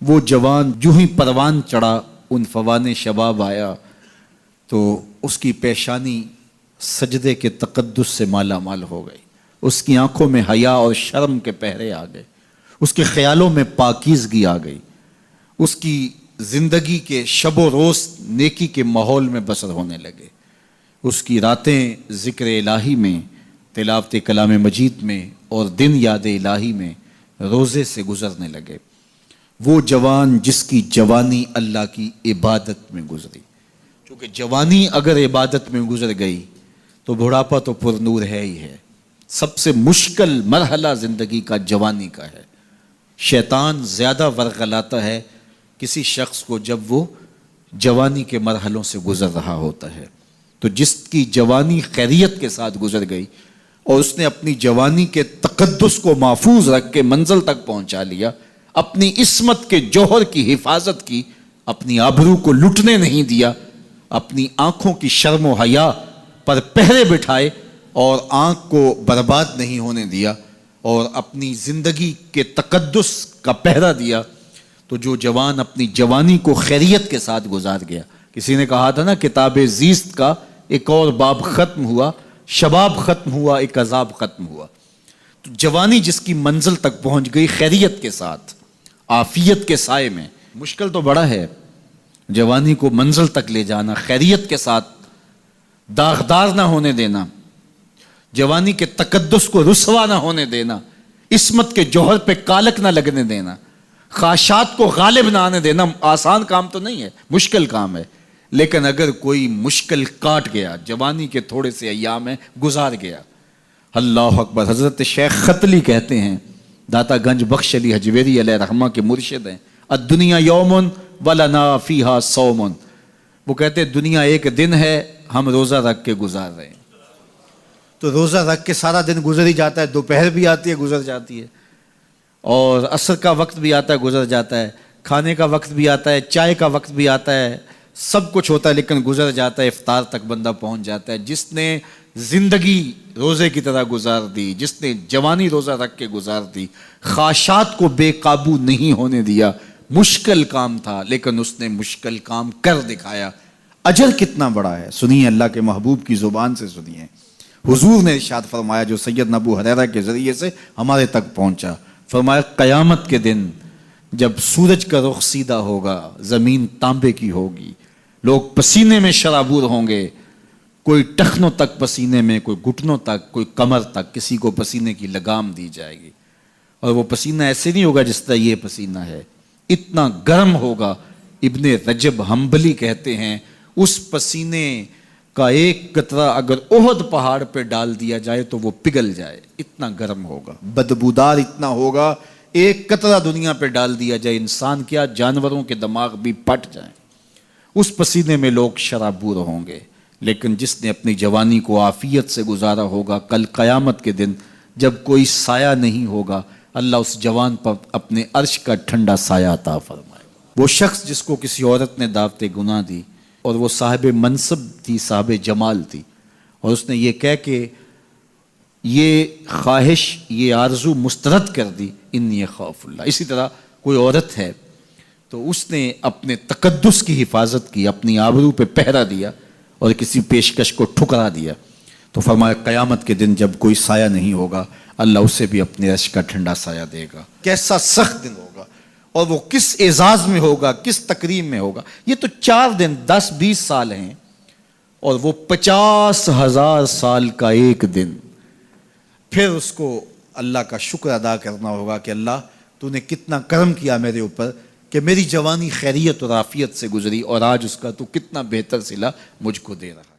وہ جوان جو ہی پروان چڑھا ان فوان شباب آیا تو اس کی پیشانی سجدے کے تقدس سے مالا مال ہو گئی، اس کی آنکھوں میں حیا اور شرم کے پہرے آ گئے، اس کے خیالوں میں پاکیزگی آ گئی، اس کی زندگی کے شب و روز نیکی کے ماحول میں بسر ہونے لگے، اس کی راتیں ذکر الہی میں، تلاوت کلام مجید میں اور دن یاد الہی میں روزے سے گزرنے لگے۔ وہ جوان جس کی جوانی اللہ کی عبادت میں گزری، کیونکہ جوانی اگر عبادت میں گزر گئی تو بڑھاپا تو پر نور ہے ہی ہے۔ سب سے مشکل مرحلہ زندگی کا جوانی کا ہے۔ شیطان زیادہ ورغلاتا ہے کسی شخص کو جب وہ جوانی کے مرحلوں سے گزر رہا ہوتا ہے۔ تو جس کی جوانی خیریت کے ساتھ گزر گئی اور اس نے اپنی جوانی کے تقدس کو محفوظ رکھ کے منزل تک پہنچا لیا، اپنی عصمت کے جوہر کی حفاظت کی، اپنی آبرو کو لٹنے نہیں دیا، اپنی آنکھوں کی شرم و حیا پر پہرے بٹھائے اور آنکھ کو برباد نہیں ہونے دیا اور اپنی زندگی کے تقدس کا پہرا دیا، تو جو جوان اپنی جوانی کو خیریت کے ساتھ گزار گیا۔ کسی نے کہا تھا نا، کتاب زیست کا ایک اور باب ختم ہوا، شباب ختم ہوا، ایک عذاب ختم ہوا۔ تو جوانی جس کی منزل تک پہنچ گئی خیریت کے ساتھ، عافیت کے سائے میں۔ مشکل تو بڑا ہے جوانی کو منزل تک لے جانا، خیریت کے ساتھ، داغدار نہ ہونے دینا، جوانی کے تقدس کو رسوا نہ ہونے دینا، عصمت کے جوہر پہ کالک نہ لگنے دینا، خواہشات کو غالب نہ آنے دینا۔ آسان کام تو نہیں ہے، مشکل کام ہے، لیکن اگر کوئی مشکل کاٹ گیا، جوانی کے تھوڑے سے ایام میں گزار گیا، اللہ اکبر۔ حضرت شیخ ختلی کہتے ہیں، داتا گنج بخش علی حجویری علیہ رحمہ کے مرشد ہیں، الدنیا یوم ولنا فیہا صوم۔ وہ کہتے ہیں دنیا ایک دن ہے، ہم روزہ رکھ کے گزار رہے ہیں۔ تو روزہ رکھ کے سارا دن گزر ہی جاتا ہے، دوپہر بھی آتی ہے گزر جاتی ہے، اور عصر کا وقت بھی آتا ہے گزر جاتا ہے، کھانے کا وقت بھی آتا ہے، چائے کا وقت بھی آتا ہے، سب کچھ ہوتا ہے، لیکن گزر جاتا ہے، افطار تک بندہ پہنچ جاتا ہے۔ جس نے زندگی روزے کی طرح گزار دی، جس نے جوانی روزہ رکھ کے گزار دی، خواہشات کو بے قابو نہیں ہونے دیا، مشکل کام تھا لیکن اس نے مشکل کام کر دکھایا۔ اجر کتنا بڑا ہے، سنیے اللہ کے محبوب کی زبان سے سنیے۔ حضور نے ارشاد فرمایا جو سیدنا ابو ہریرہ کے ذریعے سے ہمارے تک پہنچا، فرمایا قیامت کے دن جب سورج کا رخ سیدھا ہوگا، زمین تانبے کی ہوگی، لوگ پسینے میں شرابور ہوں گے، کوئی ٹخنوں تک پسینے میں، کوئی گھٹنوں تک، کوئی کمر تک، کسی کو پسینے کی لگام دی جائے گی، اور وہ پسینہ ایسے نہیں ہوگا جس طرح یہ پسینہ ہے، اتنا گرم ہوگا۔ ابن رجب حنبلی کہتے ہیں اس پسینے کا ایک قطرہ اگر احد پہاڑ پہ ڈال دیا جائے تو وہ پگھل جائے، اتنا گرم ہوگا، بدبودار اتنا ہوگا، ایک قطرہ دنیا پہ ڈال دیا جائے، انسان کیا جانوروں کے دماغ بھی پھٹ جائیں، اس پسینے میں لوگ شرابور ہوں گے۔ لیکن جس نے اپنی جوانی کو عافیت سے گزارا ہوگا، کل قیامت کے دن جب کوئی سایہ نہیں ہوگا، اللہ اس جوان پر اپنے عرش کا ٹھنڈا سایہ عطا فرمائے گا۔ وہ شخص جس کو کسی عورت نے دعوت گناہ دی اور وہ صاحب منصب تھی، صاحب جمال تھی، اور اس نے یہ کہہ کے یہ خواہش، یہ آرزو مسترد کر دی، انی خاف اللہ۔ اسی طرح کوئی عورت ہے تو اس نے اپنے تقدس کی حفاظت کی، اپنی آبرو پہ پہرا دیا اور کسی پیشکش کو ٹھکرا دیا، تو فرمایا قیامت کے دن جب کوئی سایہ نہیں ہوگا، اللہ اسے بھی اپنے عرش کا ٹھنڈا سایہ دے گا۔ کیسا سخت دن ہوگا، اور وہ کس اعزاز میں ہوگا، کس تکریم میں ہوگا۔ یہ تو 4 دن 10-20 سال ہیں، اور وہ 50,000 سال کا ایک دن۔ پھر اس کو اللہ کا شکر ادا کرنا ہوگا کہ اللہ تو نے کتنا کرم کیا میرے اوپر کہ میری جوانی خیریت اور عافیت سے گزری، اور آج اس کا تو کتنا بہتر صلہ مجھ کو دے رہا۔